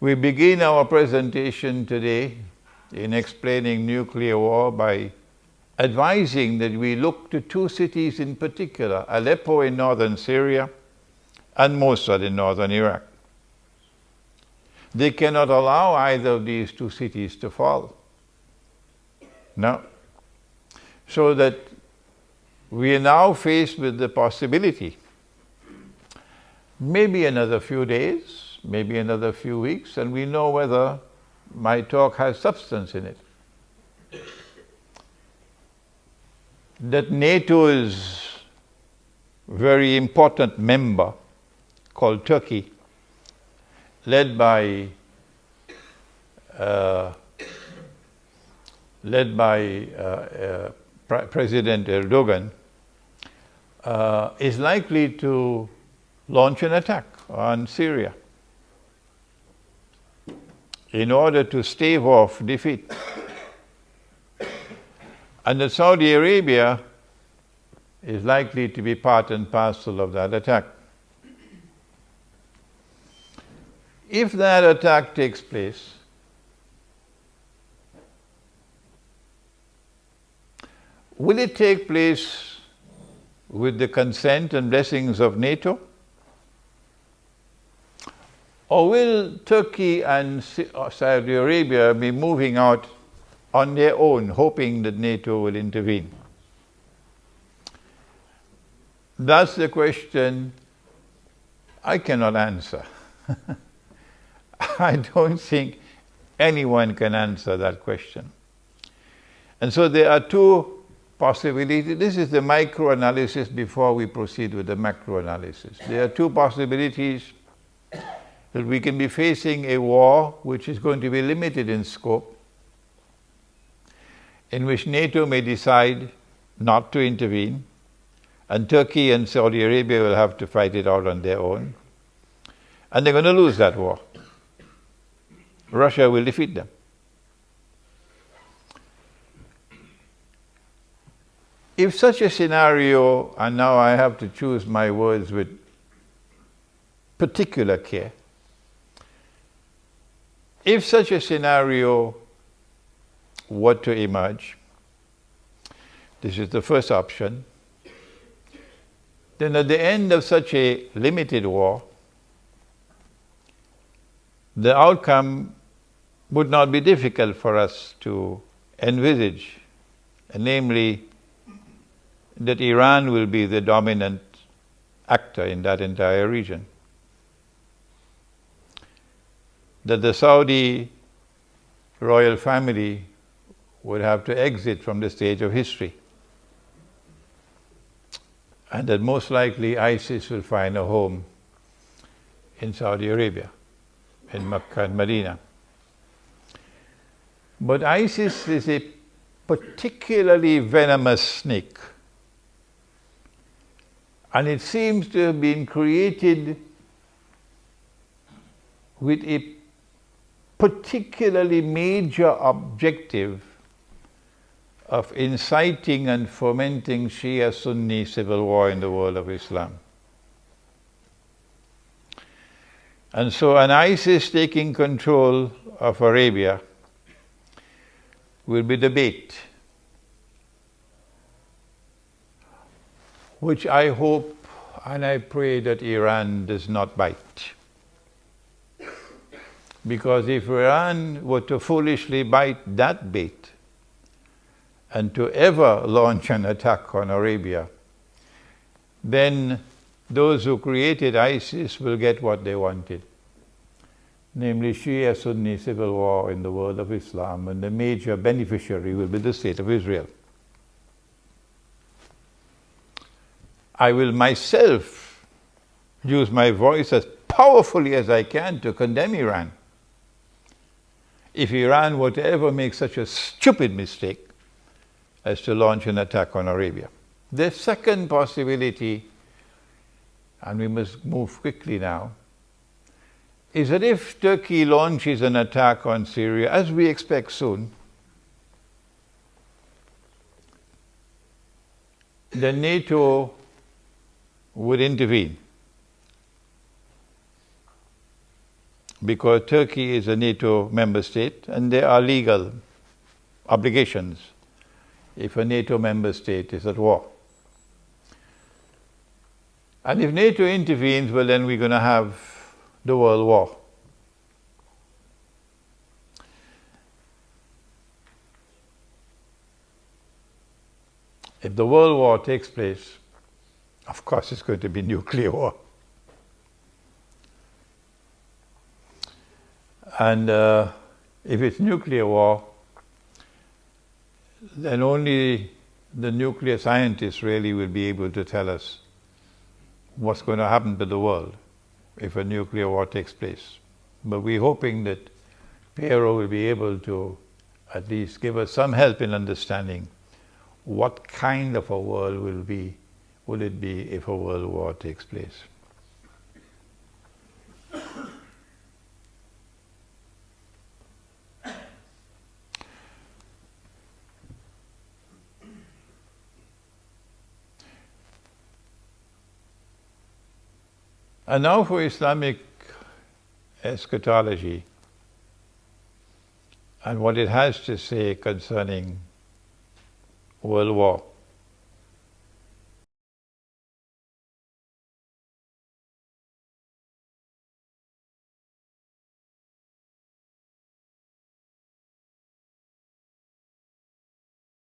We begin our presentation today in explaining nuclear war by advising that we look to two cities in particular, Aleppo in northern Syria and Mosul in northern Iraq. They cannot allow either of these two cities to fall. No. So that we are now faced with the possibility, maybe another few days, maybe another few weeks, and we know whether my talk has substance in it, that NATO's very important member called Turkey, led by President Erdogan, is likely to launch an attack on Syria in order to stave off defeat. And that Saudi Arabia is likely to be part and parcel of that attack. If that attack takes place, will it take place with the consent and blessings of NATO? Or will Turkey and Saudi Arabia be moving out on their own, hoping that NATO will intervene? That's the question I cannot answer. I don't think anyone can answer that question. And so there are two possibilities. This is the micro-analysis before we proceed with the macro-analysis. There are two possibilities that we can be facing a war which is going to be limited in scope, in which NATO may decide not to intervene, and Turkey and Saudi Arabia will have to fight it out on their own, and they're going to lose that war. Russia will defeat them. If such a scenario, and now I have to choose my words with particular care, if such a scenario were to emerge, this is the first option, then at the end of such a limited war, the outcome would not be difficult for us to envisage, namely that Iran will be the dominant actor in that entire region, that the Saudi royal family would have to exit from the stage of history, and that most likely ISIS will find a home in Saudi Arabia, in Mecca and Medina. But ISIS is a particularly venomous snake, and it seems to have been created with a particularly major objective of inciting and fomenting Shia-Sunni civil war in the world of Islam. And so an ISIS taking control of Arabia will be the bait, which I hope and I pray that Iran does not bite. Because if Iran were to foolishly bite that bait and to ever launch an attack on Arabia, then those who created ISIS will get what they wanted, namely Shia-Sunni civil war in the world of Islam, and the major beneficiary will be the State of Israel. I will myself use my voice as powerfully as I can to condemn Iran if Iran were to ever make such a stupid mistake as to launch an attack on Arabia. The second possibility, and we must move quickly now, is that if Turkey launches an attack on Syria, as we expect soon, then NATO would intervene. because Turkey is a NATO member state and there are legal obligations if a NATO member state is at war. And if NATO intervenes, well, then we're going to have the World War. If the World War takes place, of course it's going to be nuclear war. And if it's nuclear war, then only the nuclear scientists really will be able to tell us what's going to happen to the world if a nuclear war takes place. But we're hoping that Pero will be able to at least give us some help in understanding what kind of a world will it be if a world war takes place. And now for Islamic eschatology and what it has to say concerning world war.